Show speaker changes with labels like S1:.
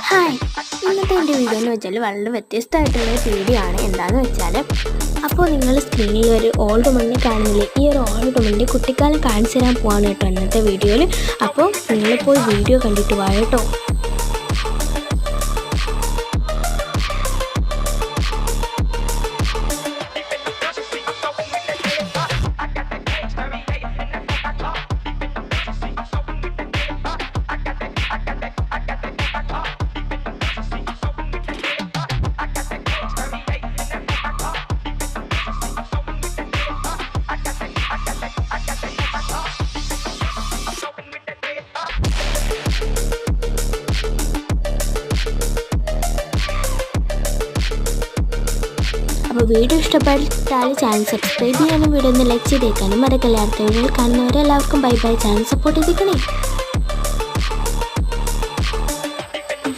S1: Hi, ഇന്നത്തെ എൻ്റെ video എന്ന് വെച്ചാൽ വളരെ വ്യത്യസ്തമായിട്ടുള്ളൊരു വീഡിയോ ആണ്. എന്താണെന്ന് വെച്ചാൽ, അപ്പോൾ നിങ്ങൾ സ്ക്രീനിൽ ഒരു ഓൾഡ് മണ്ണി കാണുന്നില്ലേ, ഈ ഒരു ഓൾഡ് മണ്ണി കുട്ടിക്കാലം കാണിച്ചു തരാൻ പോവാണ് കേട്ടോ ഇന്നത്തെ വീഡിയോയിൽ. അപ്പോൾ നിങ്ങളിപ്പോൾ വീഡിയോ കണ്ടിട്ട് വാ കേട്ടോ. അപ്പോൾ വീഡിയോ ഇഷ്ടപ്പെട്ടാൽ ചാനൽ സബ്സ്ക്രൈബ് ചെയ്യാനും വീഡിയോ ഒന്ന് ലൈക്ക് ചെയ്തേക്കാനും മറക്കല്ലേ. അടുത്ത വീഡിയോയിൽ കാണുന്നവരെല്ലാവർക്കും ബൈ ബൈ. ചാനൽ സപ്പോർട്ട് ചെയ്തേക്കണേ.